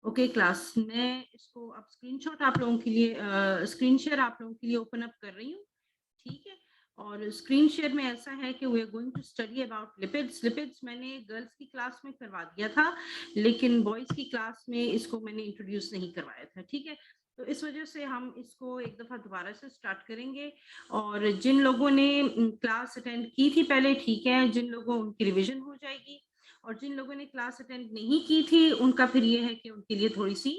Okay class, मैं इसको अब स्क्रीनशॉट आप लोगों के लिए स्क्रीन शेयर आप लोगों के लिए ओपन अप कर रही हूँ, ठीक है। और स्क्रीन शेयर में ऐसा है कि we are going to study about lipids. Lipids मैंने गर्ल्स की क्लास में करवा दिया था, लेकिन बॉयज़ की क्लास में इसको मैंने इंट्रोड्यूस नहीं करवाया था, ठीक है। तो इस वजह से हम इसको एक दफ़ा दोबारा से स्टार्ट करेंगे। और जिन लोगों ने क्लास अटेंड की थी पहले, ठीक है, जिन लोगों उनकी रिविज़न हो जाएगी, और जिन लोगों ने क्लास अटेंड नहीं की थी उनका फिर ये है कि उनके लिए थोड़ी-सी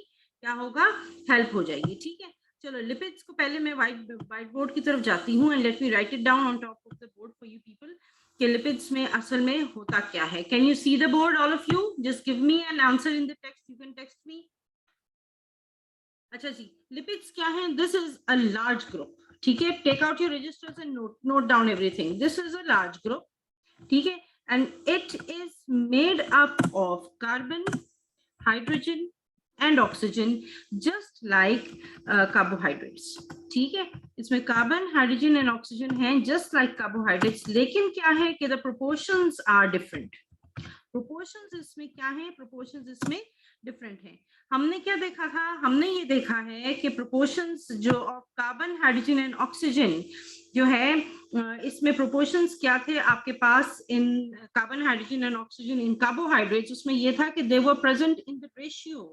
क्या होगा, हेल्प हो जाएगी, ठीक है। चलो लिपिड्स को पहले मैं व्हाइट बोर्ड की तरफ जाती हूँ and let me write it down on top of the board for you people कि लिपिड्स में असल में होता क्या है। Can you see the board all of you? Just give me an answer in the text, you can text me. अच्छा जी, lipids क्या है? This is a large group, ठीक है। Take out your registers and note down everything. This is a large group, ठीक है, and it is made up of carbon, hydrogen and oxygen, just like carbohydrates, ठीक है। इसमें carbon, hydrogen and oxygen है just like carbohydrates, लेकिन क्या है कि the proportions are different. Proportions इसमें क्या है? प्रोपोर्शंस इसमें डिफरेंट है। हमने क्या देखा था? हमने ये देखा है कि प्रोपोर्शंस जो of carbon, hydrogen and oxygen जो है, इसमें प्रोपोर्शंस क्या थे आपके पास in carbon, hydrogen and oxygen in carbohydrates? उसमें ये था कि they were present in the ratio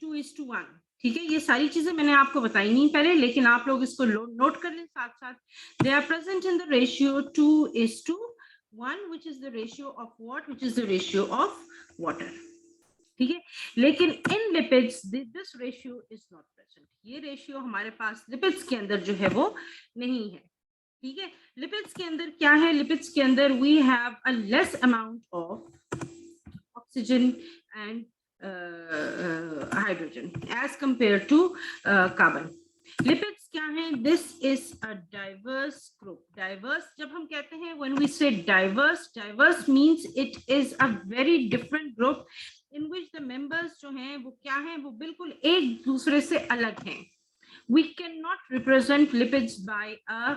2:1, ठीक है। ये सारी चीजें मैंने आपको बताई नहीं पहले, लेकिन आप लोग इसको नोट कर लें साथ साथ। They are present in the ratio 2:1, which is the ratio of what? Which is the ratio of water, ठीक है। लेकिन in lipids this ratio is not present. ये रेशियो हमारे पास लिपिड्स के अंदर जो है वो नहीं है, ठीक है। लिपिड्स के अंदर क्या है? लिपिड्स के अंदर we have a less amount of oxygen and hydrogen as compare to carbon. Lipids क्या है? This is a diverse group. Diverse जब हम कहते हैं, when we say diverse, diverse means it is a very different group in which the members जो हैं वो क्या हैं, वो बिल्कुल एक दूसरे से अलग हैं। We cannot represent lipids by a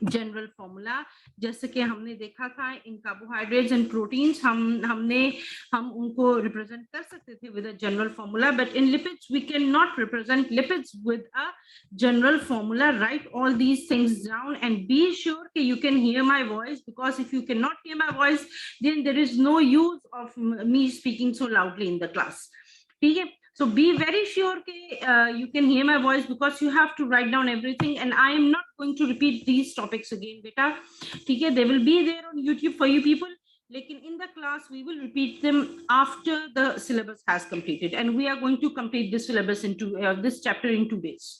general formula, जैसे कि हमने देखा था इन कार्बोहाइड्रेट्स एंड प्रोटीन्स, हम उनको रिप्रेजेंट कर सकते थे with a general formula, but in lipids we can not represent lipids with a general formula. Write all these things down and be sure कि you can hear my voice, because if you can not hear my voice then there is no use of me speaking so loudly in the class, ठीक है। So be very sure that you can hear my voice, because you have to write down everything, and I am not going to repeat these topics again, beta. ठीक है, they will be there on YouTube for you people. लेकिन in the class we will repeat them after the syllabus has completed, and we are going to complete this syllabus into this chapter in 2 days.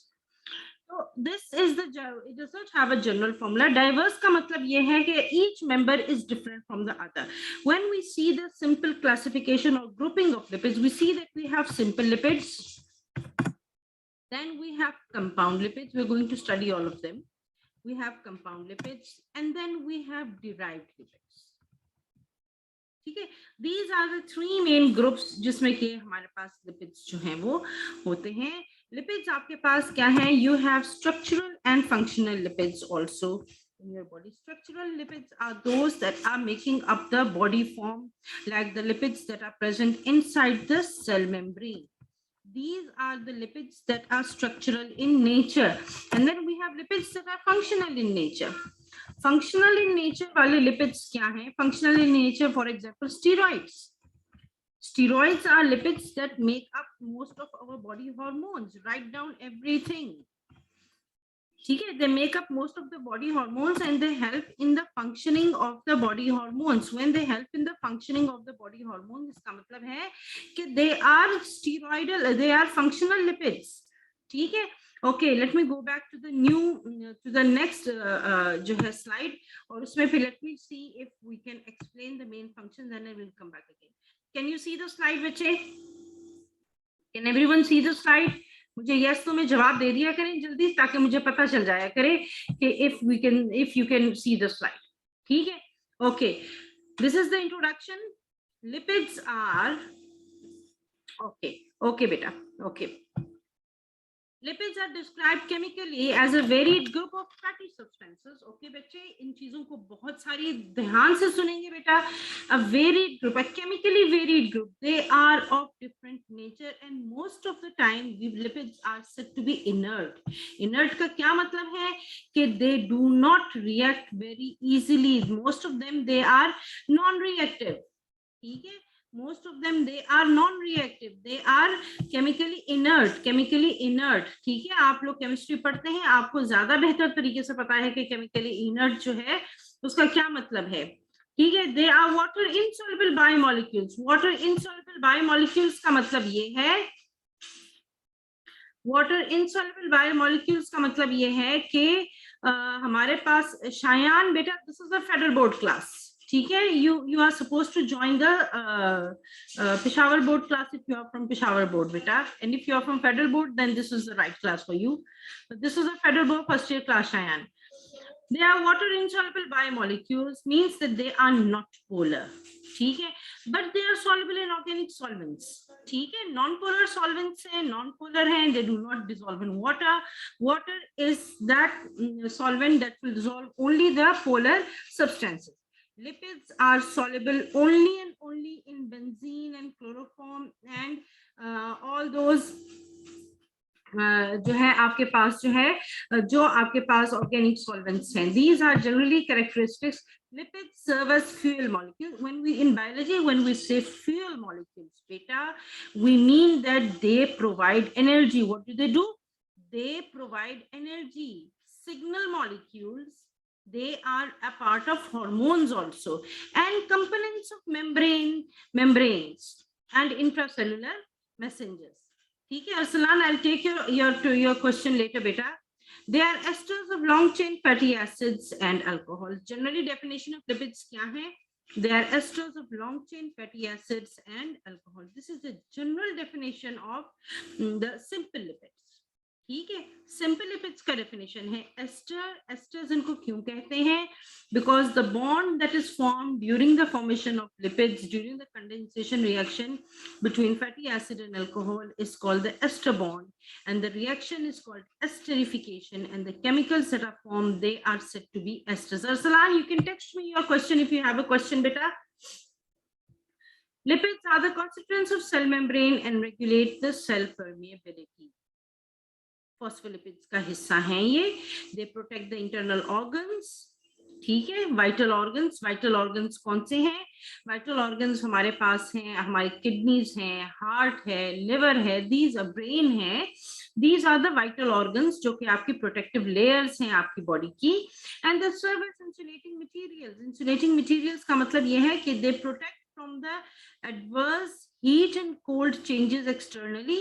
So this is the, it does not have a general formula. Diverse का मतलब ये है कि each member is different from the other. When we see the simple classification or grouping of lipids, we see that we have simple lipids, then we have compound lipids. We're going to study all of them. We have compound lipids, and then we have derived lipids. ठीक है, these are the three main groups जिसमें कि हमारे पास lipids जो हैं वो होते हैं। lipids आपके पास क्या है? You have structural and functional lipids also in your body. Structural lipids are those that are making up the body form, like the lipids that are present inside the cell membrane. These are the lipids that are structural in nature, and then we have lipids that are functional in nature. Functional in nature वाले lipids क्या हैं? Functional in nature, for example, steroids. Steroids are lipids that make up most of our body hormones. Write down everything. ठीक है, they make up most of the body hormones and they help in the functioning of the body hormones. When they help in the functioning of the body hormones, इसका मतलब है कि they are steroidal, they are functional lipids. ठीक है, okay, let me go back to the next जो है slide, और उसमें फिर let me see if we can explain the main functions, then I will come back again. Can you see the slide, बच्चे? Can everyone see the slide? मुझे yes तो में जवाब दे दिया करें जल्दी, ताकि मुझे पता चल जाया करे कि if you can see the slide. ठीक है, okay, this is the introduction. Lipids are okay बेटा, okay. Lipids are described chemically as a varied group of fatty substances. Okay बच्चे, इन चीजों को बहुत सारी ध्यान से सुनेंगे बेटा. A varied group, a chemically varied group. They are of different nature and most of the time lipids are said to be inert. Inert का क्या मतलब है कि they do not react very easily. Most of them they are non-reactive. ठीक है, most of them they are non-reactive, they are chemically inert. ठीक है, आप लोग केमिस्ट्री पढ़ते हैं, आपको ज्यादा बेहतर तरीके से पता है कि chemically inert जो है उसका क्या मतलब है. ठीक है, they are water insoluble biomolecules. water insoluble biomolecules का मतलब ये है, water insoluble biomolecules का मतलब ये है कि हमारे पास शायान बेटा, this is the federal board class. ठीक है, you are supposed to join the Peshawar board class if you are from Peshawar board beta, and if you are from federal board then this is the right class for you. But this is a federal board first year class, Shayan. They are water insoluble biomolecules, means that they are not polar. ठीक है, but they are soluble in organic solvents. ठीक है, non-polar solvents हैं, non-polar हैं, they do not dissolve in water. Water is that solvent that will dissolve only the polar substances. Lipids are soluble only and only in benzene and chloroform and all those जो है आपके पास जो है जो आपके पास organic solvents हैं. These are generally characteristics. Lipids serve as fuel molecules. When we in biology, when we say fuel molecules, beta, we mean that they provide energy. What do? They provide energy. Signal molecules. They are a part of hormones also and components of membranes and intracellular messengers. ठीक है Arsalan, I'll take your question later beta. They are esters of long chain fatty acids and alcohol. Generally definition of lipids क्या है? They are esters of long chain fatty acids and alcohol. This is the general definition of the simple lipids. ठीक है, simple lipids का definition है esters इनको क्यों कहते हैं? Because the bond that is form during the formation of lipids during the condensation reaction between fatty acid and alcohol is called the ester bond and the reaction is called esterification and the chemicals that are formed they are said to be esters. Arsalan, you can text me your question if you have a question beta. Lipids are the constituents of cell membrane and regulate the cell permeability. Phospholipids का हिस्सा हैं ये. They protect the internal organs. ठीक है, vital organs कौन से हैं? Vital organs हमारे पास हैं, हमारी किडनीज हैं, हार्ट है, लिवर है, दीज ब्रेन है. These are the vital organs जो कि आपकी प्रोटेक्टिव लेयर्स हैं आपकी बॉडी की. And the serve as insulating materials. Insulating materials का मतलब ये है कि they protect from the adverse heat and cold changes externally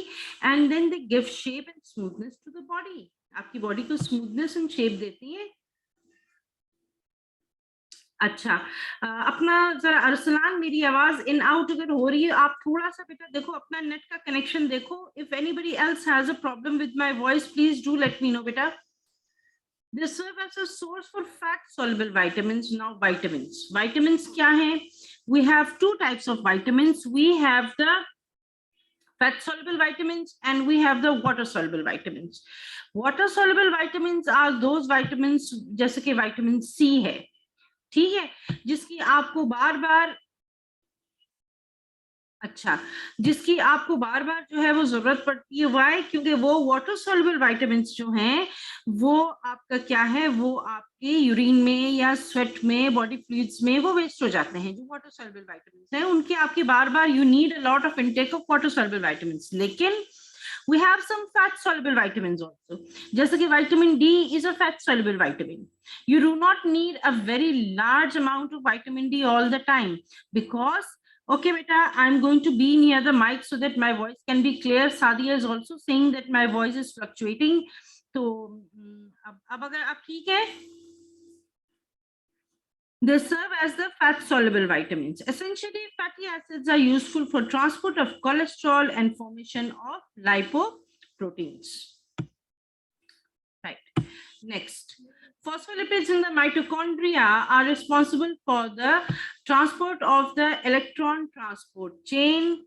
and then they give shape and smoothness to the body. आपकी body को smoothness and shape देती है. अच्छा, अपना जरा अरसलान मेरी आवाज इन आउट अगर हो रही है आप थोड़ा सा बेटा देखो अपना नेट का कनेक्शन देखो. If anybody else has a problem with my voice please do let me know बेटा. They serve as a source for fat-soluble vitamins. Now, vitamins. Vitamins क्या हैं? We have two types of vitamins. We have the fat-soluble vitamins and we have the water-soluble vitamins. Water-soluble vitamins are those vitamins जैसे कि vitamin C है, ठीक है, जिसकी आपको बार बार जिसकी आपको बार बार जो है वो जरूरत पड़ती है. वाई? क्योंकि वो वाटर सॉल्युबल विटामिन्स जो हैं वो आपका क्या है, वो आपके यूरिन में या स्वेट में, बॉडी फ्लूइड्स में वो वेस्ट हो जाते हैं. जो वाटर सॉल्युबल विटामिन्स हैं उनके आपके बार बार you need a lot of intake of water soluble vitamins. लेकिन we have some fat soluble vitamins also. जैसे कि vitamin D is a fat soluble vitamin. You do not need a very large amount of vitamin D all the time because okay beta, I'm going to be near the mic so that my voice can be clear. Sadia is also saying that my voice is fluctuating. तो अब अगर आप ठीक है, they serve as the fat-soluble vitamins. Essentially, fatty acids are useful for transport of cholesterol and formation of lipoproteins. Right. Next, phospholipids in the mitochondria are responsible for the transport of the electron transport chain.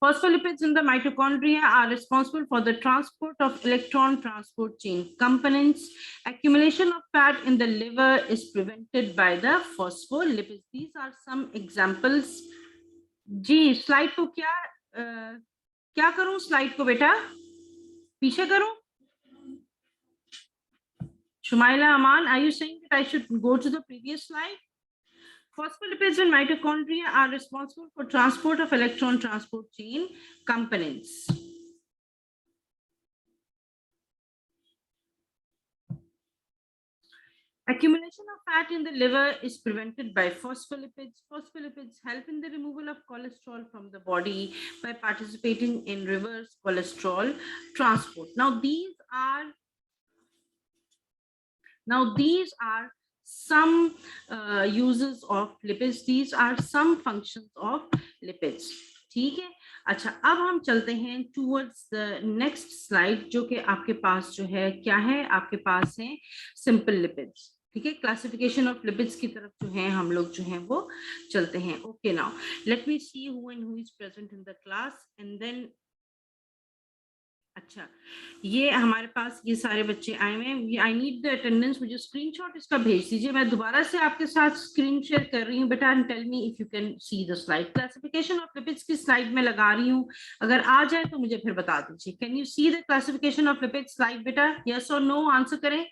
Phospholipids in the mitochondria are responsible for the transport of electron transport chain components. Accumulation of fat in the liver is prevented by the phospholipids. These are some examples. जी slide को क्या करूं? Slide को बेटा पीछे करूं? Shumaila Aman, are you saying that I should go to the previous slide? Phospholipids in mitochondria are responsible for transport of electron transport chain components. Accumulation of fat in the liver is prevented by phospholipids. Phospholipids help in the removal of cholesterol from the body by participating in reverse cholesterol transport. Now these are some uses of lipids. These are some functions of lipids. ठीक है, अच्छा अब हम चलते हैं towards the next slide, जो कि आपके पास जो है क्या है, आपके पास है सिंपल लिपिड्स. ठीक है, क्लासिफिकेशन ऑफ लिपिड्स की तरफ जो है हम लोग जो है वो चलते हैं. Okay, now let me see who and who is present in the class and then. अच्छा, ये हमारे पास ये सारे बच्चे आए हुए हैं. I need the attendance. मुझे स्क्रीनशॉट इसका भेज दीजिए. मैं दोबारा से आपके साथ स्क्रीन शेयर कर रही हूँ बेटा, and tell me if you can see the slide. Classification of lipids की स्लाइड में लगा रही हूँ, अगर आ जाए तो मुझे फिर बता दीजिए. Can you see the classification of lipids slide बेटा? यस और नो आंसर करें.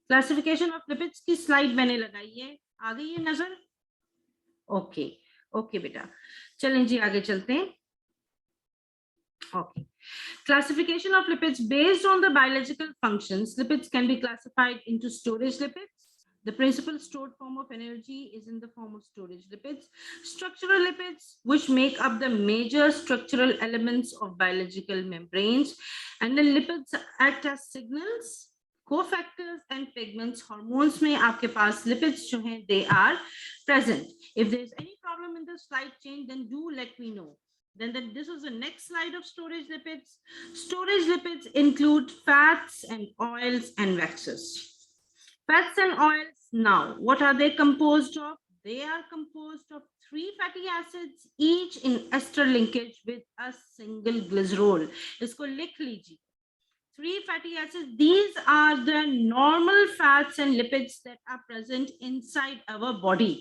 क्लासिफिकेशन ऑफ लिपिड्स की स्लाइड मैंने लगाई है, आ गई है नजर? ओके ओके बेटा, चलें जी आगे चलते हैं. Okay. Classification of lipids based on the biological functions. Lipids can be classified into storage lipids. The principal stored form of energy is in the form of storage lipids. Structural lipids, which make up the major structural elements of biological membranes. And then lipids act as signals, cofactors and pigments. Hormones में आपके पास lipids जो हैं, they are present. If there is any problem in the slide chain, then do let me know. Then this is the next slide of storage lipids. Storage lipids include fats and oils and waxes. Fats and oils, now what are they composed of? They are composed of 3 fatty acids, each in ester linkage with a single glycerol. Isko likh lijiye. 3 fatty acids. These are the normal fats and lipids that are present inside our body.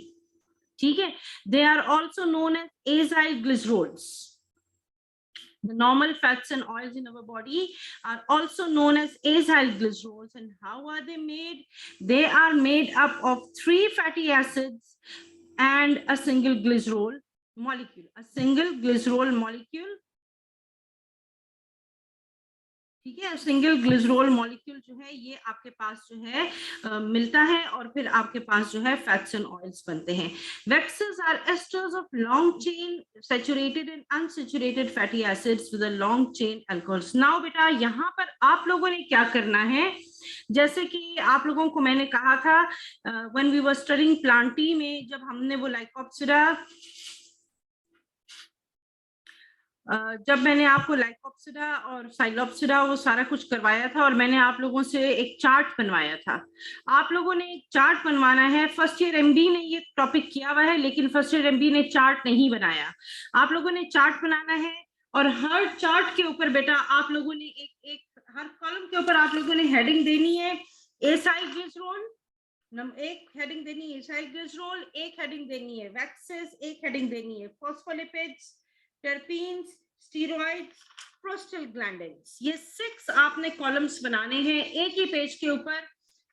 They are also known as acyl glycerols. The normal fats and oils in our body are also known as acyl glycerols. And how are they made? They are made up of 3 fatty acids and a single glycerol molecule. A single glycerol molecule. ठीक है, single glycerol molecule जो है ये आपके पास जो है मिलता है, और फिर आपके पास जो है फैट्स एंड ऑयल्स बनते हैं. Waxes are esters of long chain saturated and unsaturated fatty acids with a long chain alcohols. Now बेटा यहाँ पर आप लोगों ने क्या करना है, जैसे कि आप लोगों को मैंने कहा था when we were studying Plantae में, जब हमने वो लाइकोप्सिरा, जब मैंने आपको लाइकोप्सिरा और साइलोप्सिरा वो सारा कुछ करवाया था, और मैंने आप लोगों से एक चार्ट बनवाया था. आप लोगों ने एक चार्ट बनवाना है. फर्स्ट ईयर एमडी ने ये टॉपिक किया हुआ है, लेकिन फर्स्ट ईयर एमडी ने चार्ट नहीं बनाया. आप लोगों ने चार्ट बनाना है, और हर चार्ट के ऊपर बेटा आप लोगों ने एक हर कॉलम के ऊपर आप लोगों ने हेडिंग देनी है एसाइल ग्लिसरॉल, एक हेडिंग देनी है एसाइल ग्लिसरॉल, एक हेडिंग देनी है वैक्सेस, एक हेडिंग देनी है फॉस्फोलिपिड्स, टर्पीन्स, स्टीरॉइड्स, प्रोस्टाग्लैंडिन्स. ये 6 आपने कॉलम्स बनाने हैं एक ही पेज के ऊपर,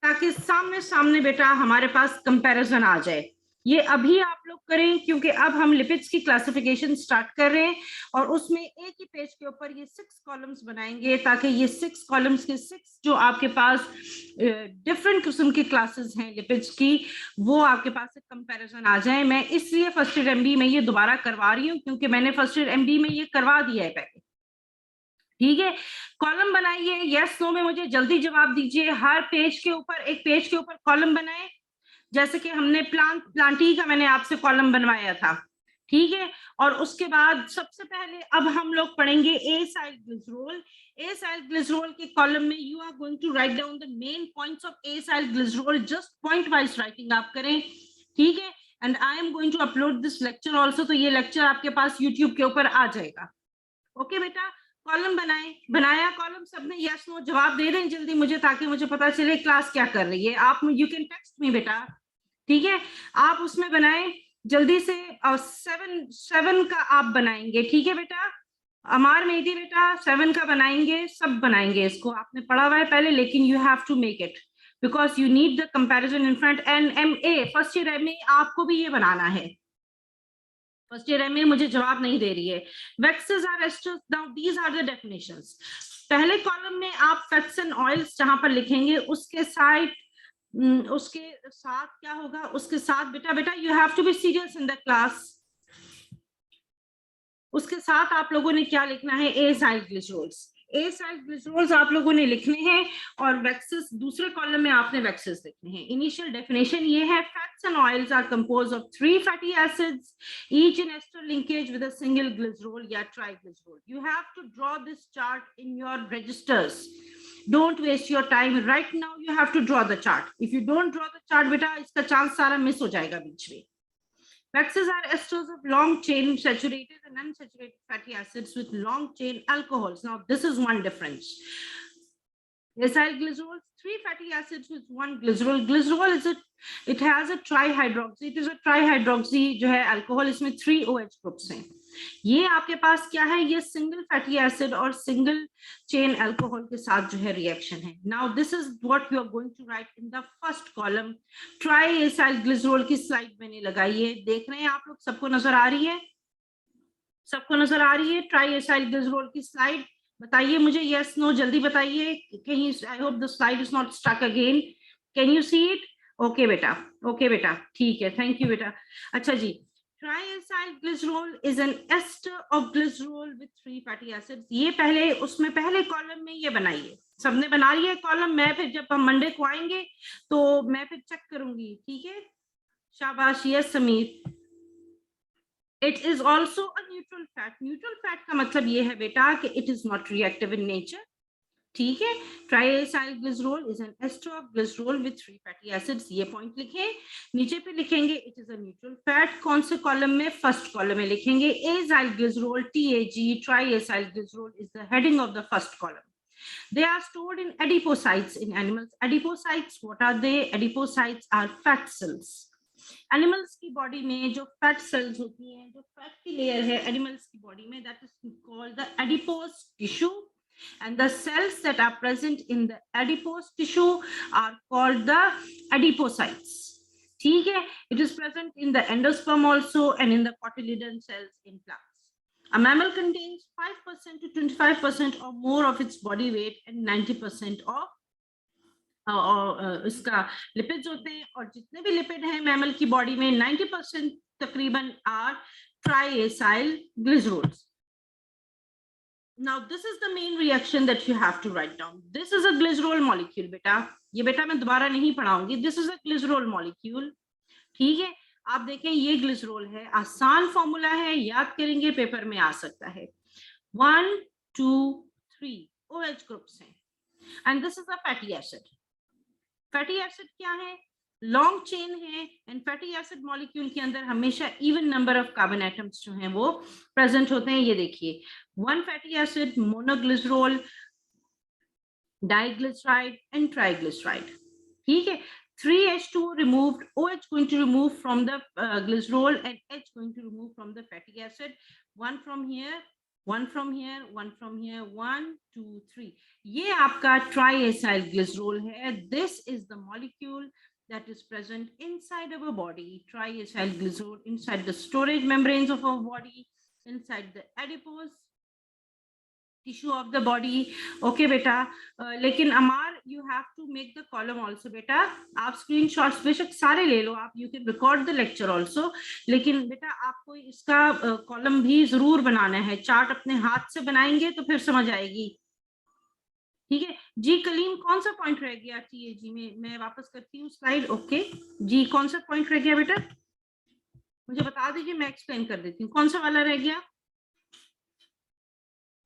ताकि सामने सामने बेटा हमारे पास कंपैरिजन आ जाए. ये अभी आप लोग करें, क्योंकि अब हम लिपिड्स की क्लासिफिकेशन स्टार्ट कर रहे हैं, और उसमें एक ही पेज के ऊपर ये 6 कॉलम्स बनाएंगे, ताकि ये 6 कॉलम्स के 6 जो आपके पास डिफरेंट किस्म की क्लासेस हैं लिपिड्स की, वो आपके पास एक कंपैरिजन आ जाए. मैं इसलिए फर्स्ट ईयर एमडी में ये दोबारा करवा रही हूँ, क्योंकि मैंने फर्स्ट ईयर एमडी में ये करवा दिया है पहले. ठीक है, कॉलम बनाइए, यस नो में मुझे जल्दी जवाब दीजिए. हर पेज के ऊपर, एक पेज के ऊपर कॉलम बनाए, जैसे कि हमने प्लांटी का मैंने आपसे कॉलम बनवाया था. ठीक है, और उसके बाद सबसे पहले अब हम लोग पढ़ेंगे एसाइल ग्लिसरॉल. एसाइल ग्लिसरॉल के कॉलम में you are going to write down the main points of acyl glycerol. Just point wise writing आप करें. ठीक है, and I am going to upload this lecture also, तो ये लेक्चर आपके पास YouTube के ऊपर आ जाएगा। ओके बेटा, कॉलम बनाया कॉलम, सबने यस नो जवाब दे दें जल्दी मुझे, ताकि मुझे पता चले क्लास क्या कर रही है। आप यू कैन टेक्स्ट मी बेटा, ठीक है, आप उसमें बनाएं जल्दी से। और 7 का आप बनाएंगे, ठीक है बेटा। अमार मेहदी बेटा 7 का बनाएंगे, सब बनाएंगे इसको, आपने पढ़ा हुआ है पहले, लेकिन you have to make it because you need the comparison in front. And MA first year MA आपको भी ये बनाना है। फर्स्ट ईयर MA मुझे जवाब नहीं दे रही है। Waxes are esters, now these are the definitions. पहले कॉलम में आप फैट्स एंड ऑयल्स जहां पर लिखेंगे उसके साथ क्या होगा, उसके साथ बेटा you have to be serious in the class. उसके साथ आप लोगों ने क्या लिखना है, एसाइल ग्लिसरॉल्स। एसाइल ग्लिसरॉल्स आप लोगों ने लिखने हैं, और वैक्सेस दूसरे कॉलम में आपने वैक्सेस लिखने हैं। इनिशियल डेफिनेशन ये है, fats and oils are compose of 3 fatty acids, each in ester linkage with a single glycerol या triglycerol. You have to draw this chart in your registers. Don't waste your time right now, you have to draw the chart. If you don't draw the chart बेटा, इसका chance सारा miss हो जाएगा बीच में। Waxes are esters of long chain saturated and unsaturated fatty acids with long chain alcohols. Now, this is one difference. Acyl glycerols, 3 fatty acids with 1 glycerol. Glycerol it has a trihydroxy. It is a trihydroxy जो है alcohol, इसमें 3 OH groups हैं। ये आपके पास क्या है, ये single fatty acid और सिंगल चेन अल्कोहल के साथ जो है रिएक्शन है। Now this is what you are going to write in the first column. Triacyl glycerol की स्लाइड मैंने लगाई है, देख रहे हैं आप लोग, सबको नजर आ रही है? सबको नजर आ रही है ट्राई एसाइल ग्लिसरॉल की स्लाइड? बताइए मुझे, यस नो जल्दी बताइए कहीं। I hope the slide is not stuck again. Can you see it? Okay बेटा, ठीक है, थैंक यू बेटा। अच्छा जी, Triacyl glycerol is an ester of glycerol with 3 fatty acids. ये पहले उसमें पहले कॉलम में ये बनाइए, सबने बना लिया है कॉलम। मैं फिर जब हम मंडे को आएंगे तो मैं फिर चेक करूंगी, ठीक है? शाबाश, yes Sameer. It is also a neutral fat. Neutral fat का मतलब ये है बेटा कि it is not reactive in nature. ठीक है, triacyl glycerol is an ester of glycerol with 3 fatty acids. ये पॉइंट लिखें, नीचे पे लिखेंगे it is a neutral fat. कौन से कॉलम में? फर्स्ट कॉलम में लिखेंगे acyl glycerol, TAG, triacyl glycerol is the heading of the first column. They are stored in adipocytes in animals. Adipocytes, what are they? Adipocytes are fat cells. Animals की body में जो fat cells होती हैं, जो fat की layer है animals की body में, that is called the adipose tissue. And the cells that are present in the adipose tissue are called the adipocytes. ठीक है, it is present in the endosperm also and in the cotyledon cells in plants. A mammal contains 5% to 25% or more of its body weight and 90% of इसका lipids होते हैं, और जितने भी lipid हैं mammal की बॉडी में 90% तकरीबन are triacyl glycerols. Now this is the main reaction that you have to write down. This is a glycerol molecule बेटा, ये बेटा मैं दोबारा नहीं पढ़ाऊंगी. This is a glycerol molecule. ठीक है, आप देखें ये ग्लिसरॉल है, आसान फॉर्मूला है, याद करेंगे पेपर में आ सकता है। 1 2 3 OH ग्रुप्स हैं, and this is a fatty acid. Fatty acid क्या है? लॉन्ग चेन है, एंड फैटी एसिड मॉलिक्यूल के अंदर हमेशा even number of carbon atoms जो हैं वो प्रेजेंट होते हैं। ये देखिए, 1 fatty acid, monoglycerol, diglyceride and triglyceride. ठीक है, 3H2 removed, OH going to remove from the glycerol and H going to remove from the fatty acid. One from here, one from here, one from here, 1 2 3. ये आपका triacyl glycerol है. This is the molecule that is present inside our body. Triacyl glycerol inside the storage membranes of our body, inside the adipose tissue of the body. Okay बेटा, लेकिन अमार you have to make the column also बेटा. आप screenshots बेशक सारे ले लो आप, you can record the lecture also, लेकिन बेटा आपको इसका कॉलम भी जरूर बनाना है. चार्ट अपने हाथ से बनाएंगे तो फिर समझ आएगी. ठीक है जी. कलीम, कौन सा पॉइंट रह गया TAG में? मैं वापस करती हूँ स्लाइड. ओके जी, कौन सा पॉइंट रह गया बेटा? मुझे बता दीजिए, मैं एक्सप्लेन कर देती हूँ. कौन सा वाला रह गया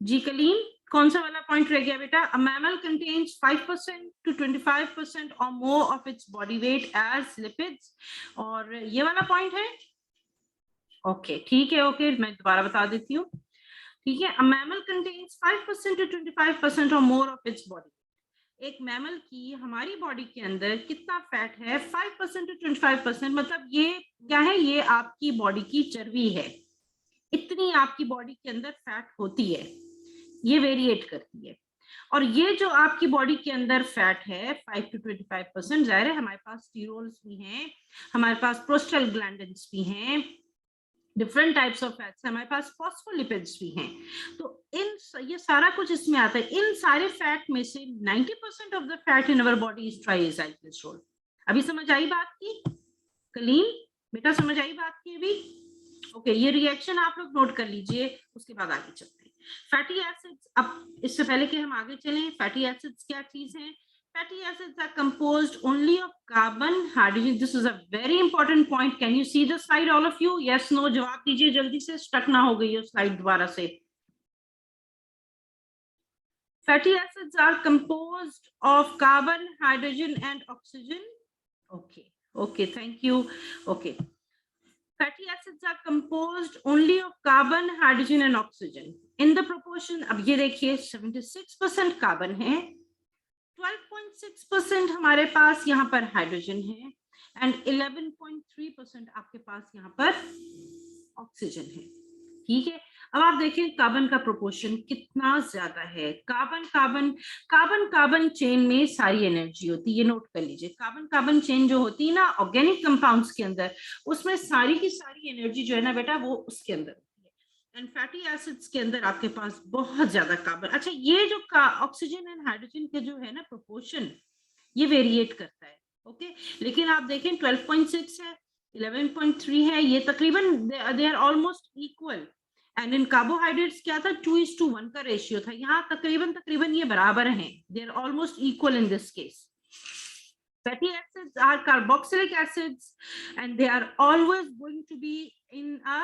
जी कलीम? कौन सा वाला पॉइंट रह गया बेटा? अ मैमल कंटेन्स 5% to 25% और more of its body weight as lipids, और ये वाला पॉइंट है। ओके ठीक है, ओके मैं दोबारा बता देती हूँ। ठीक है, अ मैमल कंटेन्स 5% to 25% और मोर ऑफ इट्स बॉडी। एक मैमल की हमारी बॉडी के अंदर कितना फैट है? 5% to 25%, मतलब ये क्या है? ये आपकी बॉडी की चर्बी है, इतनी आपकी बॉडी के अंदर फैट होती है, ये वेरिएट करती है। और ये जो आपकी बॉडी के अंदर फैट है 5 to 25%, जाहिर है हमारे पास स्टीरोल्स भी हैं, हमारे पास प्रोस्टाग्लैंडिन्स भी हैं, डिफरेंट टाइप्स ऑफ फैट्स, हमारे पास फॉस्फोलिपिड्स भी हैं। तो इन ये सारा कुछ इसमें आता है। इन सारे फैट में से 90% of the fat in our body is triacylglycerol. अभी समझ आई बात की कलीम? बेटा समझ आई बात की अभी? ओके, ये रिएक्शन आप लोग नोट कर लीजिए, उसके बाद आगे चलते हैं। फैटी एसिड्स, अब इससे पहले कि हम आगे चलें, फैटी एसिड्स क्या चीज है? Fatty acids are composed only of carbon, hydrogen. This is a very important point. Can you see the slide, all of you? Yes, no, जवाब दीजिए जल्दी से, स्टक ना हो गई हो स्लाइड दोबारा से। Fatty acids are composed of carbon, hydrogen, and oxygen. Okay, okay, thank you. Okay. Fatty acids are composed only of carbon, hydrogen, and oxygen. In the proportion, अब ये देखिए 76% कार्बन है, 12.6% हमारे पास यहाँ पर हाइड्रोजन है, एंड 11.3% आपके पास यहाँ पर ऑक्सीजन है। ठीक है, अब आप देखें कार्बन का प्रोपोर्शन कितना ज्यादा है। Carbon carbon carbon carbon chain में सारी एनर्जी होती है, ये नोट कर लीजिए। कार्बन कार्बन चेन जो होती है ना ऑर्गेनिक कंपाउंड्स के अंदर, उसमें सारी की सारी एनर्जी जो है ना बेटा वो उसके अंदर होती है। एंड फैटी एसिड्स के अंदर आपके पास बहुत ज्यादा कार्बन। अच्छा, ये जो ऑक्सीजन एंड हाइड्रोजन के जो है ना प्रोपोर्शन, ये वेरिएट करता है। ओके, लेकिन आप देखें 12.6 है, 11.3 है, ये तकरीबन they are almost equal. And in carbohydrates क्या था? 2:1 का रेशियो था, यहाँ तकरीबन तकरीबन ये बराबर हैं, they are almost equal in this case. Fatty acids are carboxylic acids and they are always going to be in a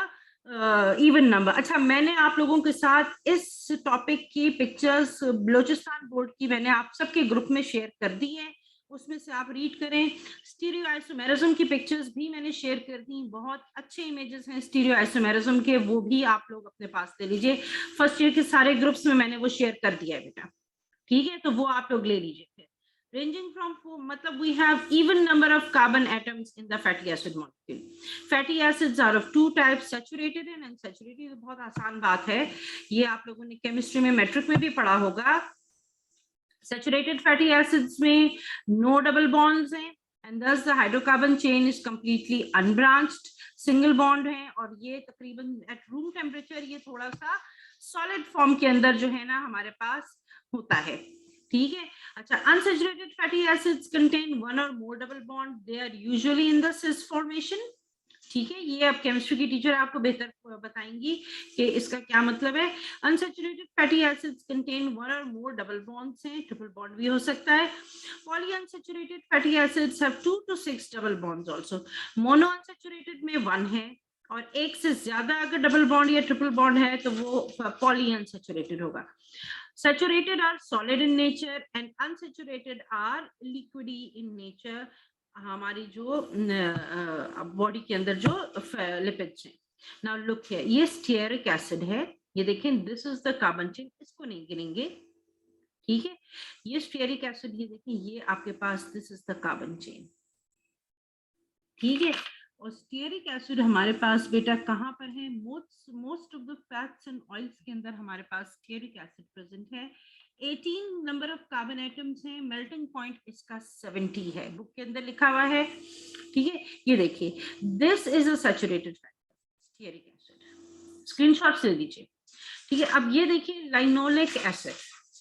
even number. अच्छा, मैंने आप लोगों के साथ इस टॉपिक की पिक्चर्स बलोचिस्तान बोर्ड की मैंने आप सबके ग्रुप में शेयर कर दी है, उसमें से आप रीड करें। स्टीरियो आइसोमेरिज्म की पिक्चर्स भी मैंने शेयर कर दी, बहुत अच्छे इमेजेस हैं स्टीरियो आइसोमेरिज्म के, वो भी आप लोग अपने पास ले लीजिए। फर्स्ट ईयर के सारे ग्रुप्स में मैंने वो शेयर कर दिया है बेटा, ठीक है, तो वो आप लोग ले लीजिए। फिर ranging from मतलब we have even number of carbon atoms in the fatty acid molecule. Fatty acids are of two types, saturated and unsaturated. तो बहुत आसान बात है, ये आप लोगों ने केमिस्ट्री में मैट्रिक में भी पढ़ा होगा। Saturated fatty acids में no double bonds हैं, and thus the hydrocarbon chain is completely unbranched, single bond है, और ये तकरीबन at room temperature ये थोड़ा सा solid form के अंदर जो है ना हमारे पास होता है। ठीक है, अच्छा, unsaturated fatty acids contain one or more double bond. They are usually in the cis formation. ठीक है, ये अब केमिस्ट्री की टीचर आपको बेहतर बताएंगी कि इसका क्या मतलब है। Unsaturated fatty acids contain one और मोर डबल बॉन्ड्स हैं, ट्रिपल बॉन्ड भी हो सकता है। Poly unsaturated fatty acids have 2 to 6 double bonds also. Mono unsaturated में 1 है, और एक से ज्यादा अगर डबल बॉन्ड या ट्रिपल बॉन्ड है तो वो पॉली अनसैचुरेटेड होगा। Saturated are solid in nature and unsaturated are liquidy in nature. हमारी जो बॉडी के अंदर जो लिपिड्स हैं। नाउ लुक हियर, ये स्टीयरिक एसिड है, ये देखें, this is the carbon chain, इसको नहीं गिनेंगे, ठीक है। ये स्टीयरिक एसिड, ये देखें, ये आपके पास this is the carbon chain, ठीक है। और स्टीयरिक एसिड हमारे पास बेटा कहाँ पर है? Most of the fats and oils के अंदर हमारे पास स्टीयरिक एसिड प्रेजेंट है। 18 नंबर ऑफ कार्बन एटम्स हैं, मेल्टिंग पॉइंट इसका 70 है, बुक के अंदर लिखा हुआ है, ठीक है। ये देखिए, this is a saturated fat stearic acid, screenshot ले लीजिए, ठीक है। अब ये देखिए लाइनोलिक एसिड,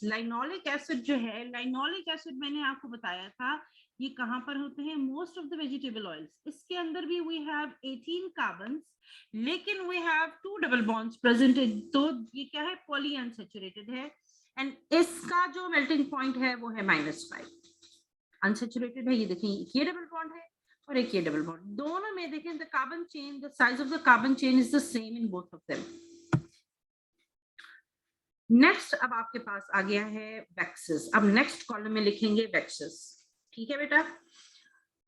लाइनोलिक एसिड जो है, लाइनोलिक एसिड मैंने आपको बताया था ये कहां पर होते हैं? Most of the vegetable oils, इसके अंदर भी वी हैव 18 कार्बन्स, लेकिन we have 2 double bonds present, तो ये क्या है? पॉली अनसैचुरेटेड है, एंड इसका जो मेल्टिंग पॉइंट है वो है -5। अनसैचुरेटेड है, ये देखें, ये डबल बॉन्ड है और एक ये डबल बॉन्ड, दोनों में देखें the carbon chain, the size of the carbon chain is the same in both of them. Next अब आपके पास आ गया है वैक्सेस। अब नेक्स्ट कॉलम में लिखेंगे वैक्सेस। ठीक है बेटा,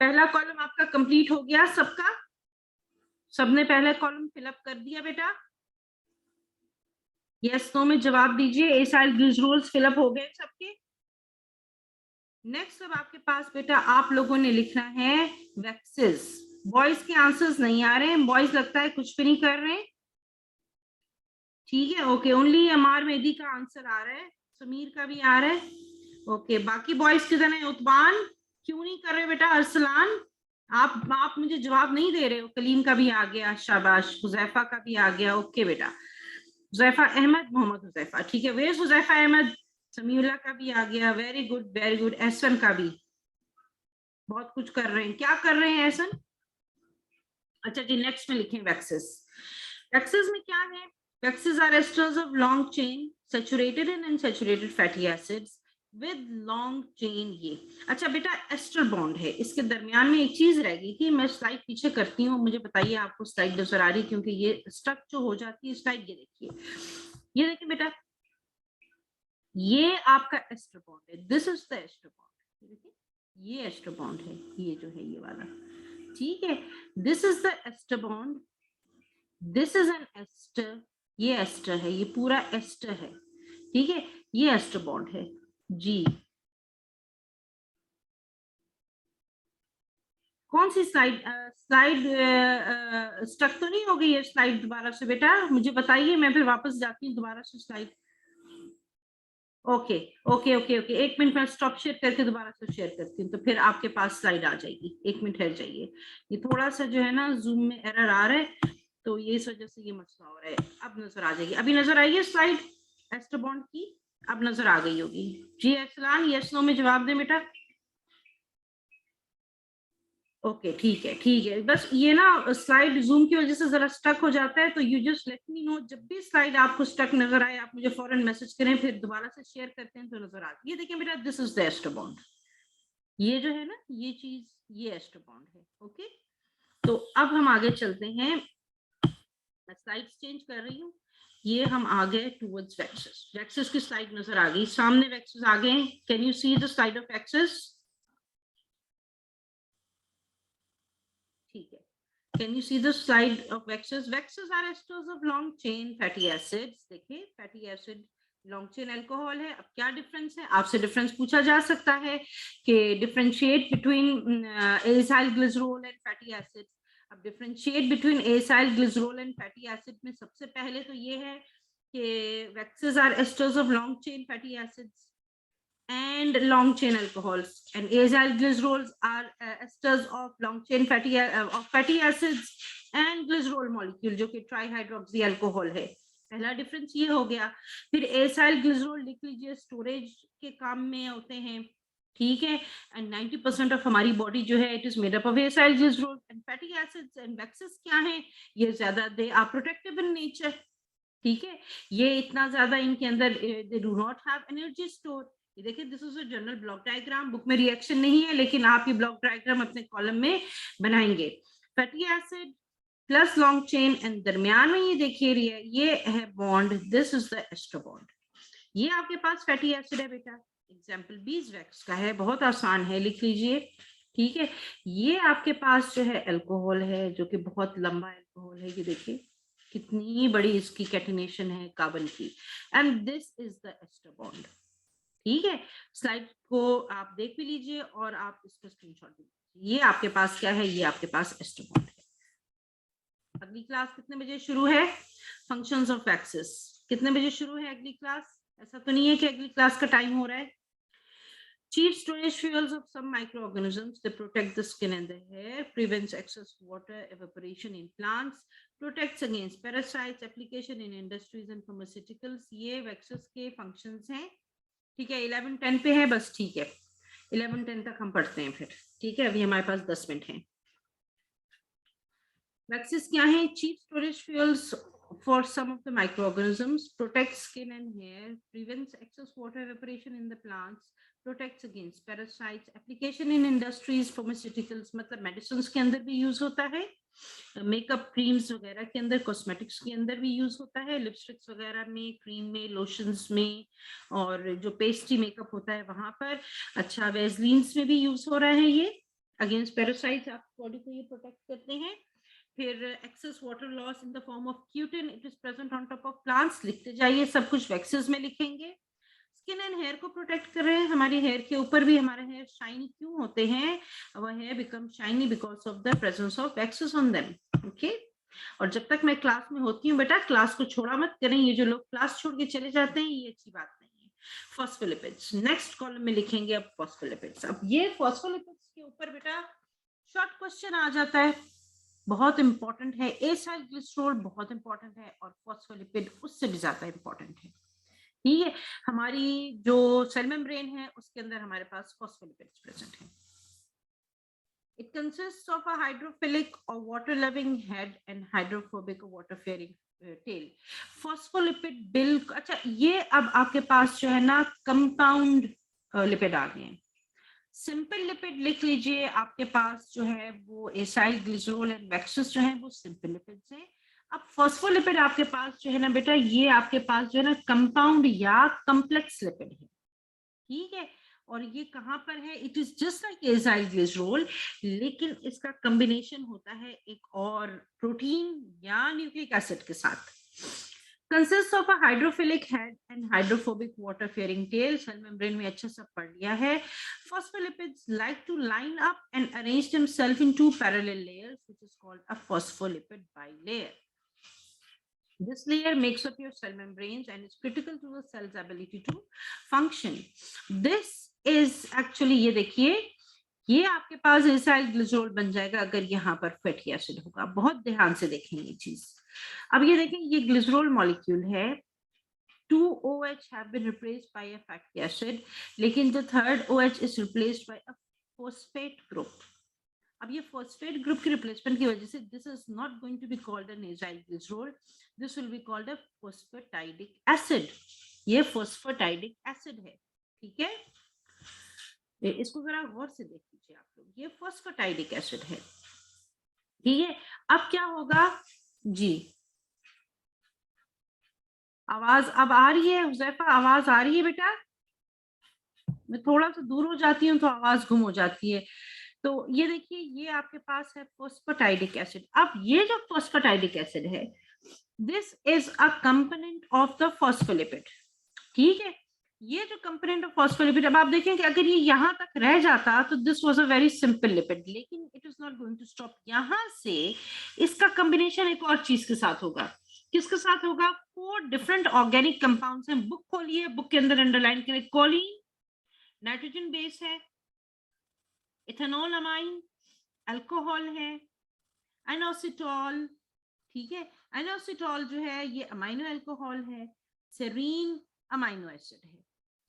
पहला कॉलम आपका कंप्लीट हो गया सबका, सबने पहला कॉलम फिलअप कर दिया बेटा? यस नो में जवाब दीजिए। एसाइल ग्लिसरोल्स फिलअप हो गए सबके? नेक्स्ट अब आपके पास बेटा आप लोगों ने लिखना है वैक्सेस। बॉयज के आंसर्स नहीं आ रहे हैं, बॉयज लगता है कुछ भी नहीं कर रहे हैं। ठीक है, ओके, ओनली एमआर मेहदी का आंसर आ रहा है, समीर का भी आ रहा है। ओके, बाकी बॉयज किधर है? उत्पान क्यों नहीं कर रहे बेटा? अरसलान आप मुझे जवाब नहीं दे रहे हो। कलीम का भी आ गया, शाबाश। हुजैफा का भी आ गया, ओके बेटा। हुजैफा अहमद, मोहम्मद हुजैफा, ठीक है। वेयर हुजैफा अहमद? समीउल्लाह का भी आ गया, very good very good. Ahsan का भी, बहुत कुछ कर रहे हैं। क्या कर रहे हैं एहसन? अच्छा जी, नेक्स्ट में लिखें वैक्सेस। वैक्सेस में क्या है? Waxes are esters of long chain saturated in unsaturated fatty acids with long chain. ये अच्छा बेटा एस्टर बॉन्ड है। इसके दरमियान में एक चीज रह गई थी, मैं स्लाइड पीछे करती हूँ, मुझे बताइए आपको स्लाइड नजर आ रही? क्योंकि ये स्टक जो हो जाती है स्लाइड। ये देखिए, ये देखिए बेटा, ये आपका एस्टर बॉन्ड है। This is the ester bond. देखिए ये एस्टर बॉन्ड है, ये जो है ये वाला। ठीक है, this is the ester bond, this is an ester. ये एस्टर है, ये पूरा एस्टर है। ठीक है, ये एस्टर बॉन्ड है जी। कौन सी स्लाइड? स्लाइड स्टक तो नहीं हो गई है स्लाइड दोबारा से बेटा? मुझे बताइए, मैं फिर वापस जाती हूँ दोबारा से slide. Okay okay okay okay, एक मिनट, मैं स्टॉप शेयर करके दोबारा से शेयर करती हूँ, तो फिर आपके पास स्लाइड आ जाएगी। एक मिनट ठहर जाइए, ये थोड़ा सा जो है ना जूम में एरर आ रहा है, तो ये इस वजह से ये मसला हो रहा है। अब नजर आ जाएगी, अभी नजर आई है स्लाइड एस्टर बॉन्ड की? अब नजर आ गई होगी जी। अरसलान यस नो में जवाब दे बेटा। ओके ठीक है ठीक है, बस ये ना स्लाइड जूम की वजह से जरा स्टक हो जाता है, तो you just let me know, जब भी स्लाइड आपको स्टक नजर आए आप मुझे फौरन मैसेज करें, फिर दोबारा से शेयर करते हैं तो नजर आती है। ये देखिए बेटा, this is the ester bond. ये जो है ना ये चीज, ये एस्टर बॉन्ड है। ओके, तो अब हम आगे चलते हैं, मैं स्लाइड चेंज कर रही हूँ। ये हम आ गए टूवर्ड्स वैक्सेस। वैक्सेस की स्लाइड नजर आ गई सामने, वैक्सेस आ गए। Can you see the slide of waxes? ठीक है, can you see the slide of vexes? Vexes are esters of long chain fatty acids। देखिए fatty acid long chain alcohol है। अब क्या डिफरेंस है? आपसे डिफरेंस पूछा जा सकता है कि differentiate between acyl glycerol and fatty acids. अब differentiate between acyl glycerol and fatty acid में सबसे पहले तो ये है कि waxes are esters of long chain fatty acids and long chain alcohols, and acyl glycerols are esters of long chain fatty acids and glycerol molecule जो कि ट्राईहाइड्रोक्सी alcohol है। पहला डिफरेंस ये हो गया। फिर एसाइल ग्लिसरॉल लिख लीजिए, स्टोरेज के काम में होते हैं। ठीक है, एंड 90% ऑफ हमारी बॉडी जो है it is made up of acyl glycerol and fatty acids. And waxes क्या है? ये ज्यादा they are protective in nature. ठीक है, ये इतना ज्यादा इनके अंदर they do not have energy store. ये देखिए, this is a general block diagram, book में रिएक्शन नहीं है, लेकिन आप ये ब्लॉक डायग्राम अपने कॉलम में बनाएंगे। Fatty acid plus long chain, and दरमियान में ये देखिए ये है bond, this is the ester bond. ये आपके पास फैटी एसिड है बेटा। एग्जाम्पल बीजवैक्स का है, बहुत आसान है, लिख लीजिए। ठीक है, ये आपके पास जो है अल्कोहल है, जो कि बहुत लंबा अल्कोहल है। ये देखिए कितनी बड़ी इसकी कैटिनेशन है कार्बन की, and this is the ester bond. ठीक है, स्लाइड को आप देख भी लीजिए और आप इसका स्क्रीनशॉट भी लीजिए। ये आपके पास क्या है? ये आपके पास एस्टर बॉन्ड है। अगली क्लास कितने बजे शुरू है? फंक्शंस ऑफ वैक्सेस कितने बजे शुरू है अगली क्लास? ऐसा तो नहीं है कि अगली क्लास का टाइम हो रहा है। Chief storage fuels of some microorganisms, they protect the skin and the hair, prevents excess water evaporation in plants, protects against parasites, application in industries and pharmaceuticals। ये वैक्सेस के फंक्शंस हैं। ठीक है, 11:10 पे है बस। ठीक है, 11:10 तक हम पढ़ते हैं फिर। ठीक है, अभी हमारे पास 10 मिनट हैं। वैक्सेस क्या है? Chief storage fuels for some of the microorganisms, protects skin and hair, prevents excess water evaporation in the plants, protects against parasites, application in industries, pharmaceuticals, मतलब medicines के अंदर भी use होता है, मेकअप क्रीम्स वगैरह के अंदर, कॉस्मेटिक्स के अंदर भी यूज होता है, लिपस्टिक्स वगैरह में, क्रीम में, लोशंस में, और जो पेस्ट्री मेकअप होता है वहां पर, अच्छा वेजलीन्स में भी यूज हो रहा है ये, अगेंस्ट पैरासाइट्स आप बॉडी को ये प्रोटेक्ट करते हैं। फिर excess water loss in the form of cutin, it is present on top of plants, लिखते जाइए, सब कुछ वैक्सेस में लिखेंगे। स्किन एंड हेयर को प्रोटेक्ट कर रहे हैं, हमारे हेयर के ऊपर भी हमारे हेयर शाइनी क्यों होते हैं, वह hair become shiny because of the presence of waxes on them. Okay, और जब तक मैं क्लास में होती हूँ बेटा, क्लास को छोड़ा मत करें, ये जो लोग क्लास छोड़ के चले जाते हैं ये अच्छी बात नहीं है। फॉस्फोलिपिड्स नेक्स्ट कॉलम में लिखेंगे अब फॉस्फोलिपिड्स। अब ये फॉस्फोलिपिड्स के ऊपर बेटा शॉर्ट क्वेश्चन आ जाता है, बहुत इंपॉर्टेंट है, एसाइल ग्लिसरॉल बहुत इंपॉर्टेंट है और फॉस्फोलिपिड उससे भी ज्यादा इंपॉर्टेंट है। ठीक है, हमारी जो सेल मेम्ब्रेन है उसके अंदर हमारे पास फॉस्फोलिपिड्स प्रेजेंट है। It consists of a hydrophilic or water-loving head and hydrophobic or water-faring tail. Phospholipid bill, अच्छा ये अब आपके पास जो है ना कंपाउंड लिपिड आ गए हैं। सिंपल लिपिड लिख लीजिए, आपके पास जो है वो एसाइल ग्लिसरॉल एंड वैक्सेस जो है वो सिंपल लिपिड्स हैं। अब फॉस्फोलिपिड आपके पास जो है ना बेटा, ये आपके पास जो है ना कंपाउंड या कॉम्प्लेक्स लिपिड है। ठीक है, और ये कहां पर है, it is just like acyl glycerol, लेकिन इसका कॉम्बिनेशन होता है एक और प्रोटीन या न्यूक्लिक एसिड के साथ। Consist of a hydrophilic head and hydrophobic water fearing tail, cell membrane में अच्छा सा पढ़ लिया है। Phospholipids like to line up and arrange themselves in two parallel layers which is called a phospholipid bilayer. This layer makes up your cell membranes and is critical to the cell's ability to function. This is actually, ये देखिए, ये आपके पास acyl glycerol बन जाएगा अगर यहाँ पर fatty acid होगा। बहुत ध्यान से देखें ये चीज। अब ये देखें, ये ग्लिसरॉल मॉलिक्यूल है, 2 OH have been replaced by a fatty acid, लेकिन the third OH is replaced by a phosphate group. अब ये फॉस्फेट ग्रुप की रिप्लेसमेंट की वजह से this is not going to be called an acyl glycerol, this will be called a phosphatidic acid. ये phosphatidic acid है, ठीक है, इसको जरा गौर से देख लीजिए आप लोग, ये फॉस्फेटाइडिक एसिड है। ठीक है, अब क्या होगा जी, आवाज अब आ रही है हुजैफा, आवाज आ रही है बेटा? मैं थोड़ा सा दूर हो जाती हूँ तो आवाज गुम हो जाती है। तो ये देखिए, ये आपके पास है फॉस्फेटाइडिक एसिड। अब ये जो फॉस्फेटाइडिक एसिड है, this is a component of the phospholipid. ठीक है, ये जो कंपोनेंट ऑफ फॉस्फोलिपिड, अब आप देखें कि अगर ये यहां तक रह जाता तो this was a very simple lipid, लेकिन it is not going to stop. यहां से इसका कॉम्बिनेशन एक और चीज के साथ होगा। किसके साथ होगा? 4 डिफरेंट ऑर्गेनिक कंपाउंड्स हैं। बुक खोलिए, बुक के अंदर अंडरलाइन करें, कोलिन नाइट्रोजन बेस है, इथेनॉल अमाइन अल्कोहल है, एनोसिटॉल, ठीक है, एनोसिटॉल जो है ये अमाइनो अल्कोहल है, सेरीन अमाइनो एसिड है।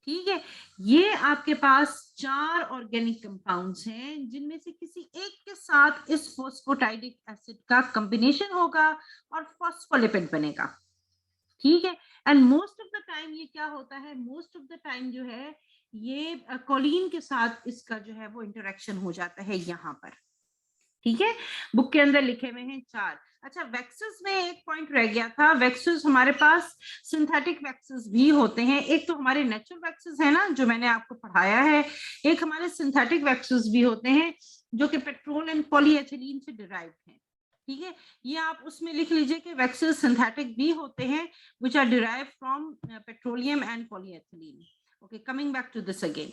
ठीक है, ये आपके पास 4 ऑर्गेनिक कंपाउंड्स हैं जिनमें से किसी एक के साथ इस फॉस्फेटाइडिक एसिड का कॉम्बिनेशन होगा और फॉस्फोलिपिड बनेगा। ठीक है, and most of the time ये क्या होता है, मोस्ट ऑफ द टाइम जो है ये कोलिन के साथ इसका जो है वो इंटरेक्शन हो जाता है यहाँ पर। ठीक है, बुक के अंदर लिखे हुए हैं 4। अच्छा, वैक्सेस में एक पॉइंट रह गया था। वैक्सेस हमारे पास सिंथेटिक वैक्सेस भी होते हैं। एक तो हमारे नेचुरल वैक्सेस है ना, जो मैंने आपको पढ़ाया है, एक हमारे सिंथेटिक वैक्सेस भी होते हैं जो कि पेट्रोल एंड पॉलीएथिलीन से डिराइव्ड हैं। ठीक है, ये आप उसमें लिख लीजिए कि वैक्सेस सिंथेटिक भी होते हैं which are derived from petroleum and polyethylene. Okay, coming back to this again.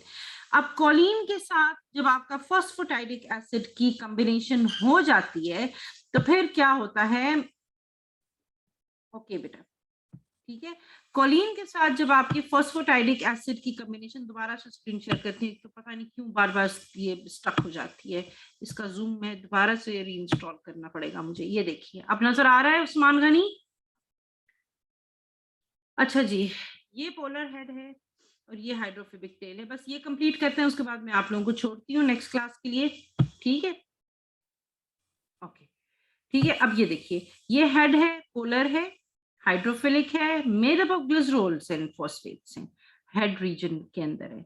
अब कोलिन के साथ जब आपका फॉस्फेटाइडिक एसिड की कॉम्बिनेशन हो जाती है तो फिर क्या होता है, ओके बेटा, ठीक है, कोलिन के साथ जब आपकी फॉस्फेटाइडिक एसिड की कॉम्बिनेशन, दोबारा से स्क्रीन शेयर करती है तो पता नहीं क्यों बार बार ये स्टक हो जाती है, इसका जूम में दोबारा से रीइंस्टॉल करना पड़ेगा मुझे। ये देखिए, अब नजर आ रहा है उस्मान गनी? अच्छा जी, ये पोलर हेड है और ये हाइड्रोफोबिक टेल है। बस ये कंप्लीट करते हैं, उसके बाद मैं आप लोगों को छोड़ती हूँ नेक्स्ट क्लास के लिए। ठीक है, ओके, ठीक है। अब ये देखिए, ये हेड है, पोलर है, हाइड्रोफिलिक है, made up of glycerols and phosphates हैं, हेड रीजन के अंदर है।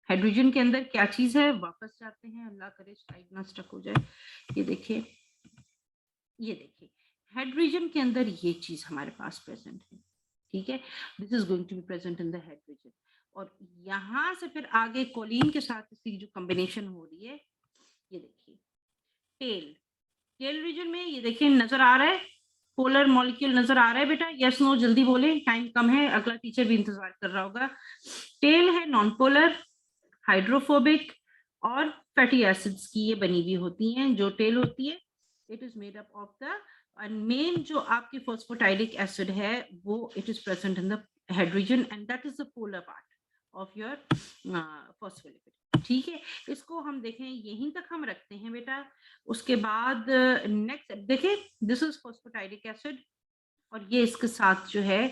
हेड रीजन के अंदर क्या चीज है, वापस जाते हैं, अल्लाह करे स्लाइड ना स्टक हो जाए। ये देखिए, ये देखिए, हेड रीजन के अंदर ये चीज हमारे पास प्रेजेंट है, ठीक है। This is going to be present in the head region, और यहाँ से फिर आगे कोलिन के साथ इसकी जो कॉम्बिनेशन हो रही है, ये देखिए टेल, टेल रीजन में ये देखिए नजर आ रहा है, पोलर मॉलिक्यूल नजर आ रहा है बेटा, यस नो जल्दी बोले, टाइम कम है, अगला टीचर भी इंतजार कर रहा होगा। टेल है नॉन पोलर, हाइड्रोफोबिक और फैटी एसिड्स की ये बनी हुई होती हैं। जो टेल होती है it is made up of the, and main जो आपकी फॉस्फोटाइलिक एसिड है वो it is present in the head reason, and that is the polar part of your phospholipid, ठीक है। इसको हम देखें यहीं तक हम रखते हैं बेटा। उसके बाद नेक्स्ट देखें, दिस इज फॉस्फोटाइलिक एसिड, और ये इसके साथ जो है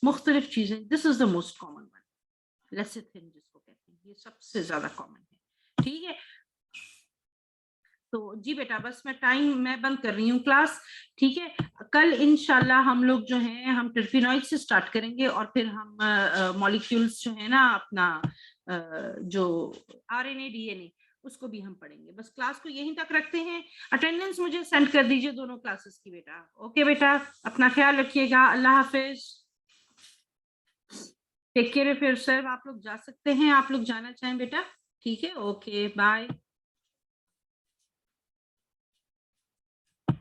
मुख्तलिफ चीजें, this is the most common one, lecithin जिसको कहते हैं, ये सबसे ज्यादा कॉमन है, ठीक है। तो जी बेटा बस मैं बंद कर रही हूँ क्लास, ठीक है। कल इंशाल्लाह हम लोग जो हैं हम टर्फिनॉइड से स्टार्ट करेंगे, और फिर हम मॉलिक्यूल्स जो है ना अपना जो आरएनए डीएनए उसको भी हम पढ़ेंगे। बस क्लास को यहीं तक रखते हैं, अटेंडेंस मुझे सेंड कर दीजिए दोनों क्लासेस की बेटा। ओके बेटा, अपना ख्याल रखिएगा, अल्लाह हाफिज, टेक केयर। फिर सर आप लोग जा सकते हैं, आप लोग जाना चाहें बेटा, ठीक है, ओके बाय।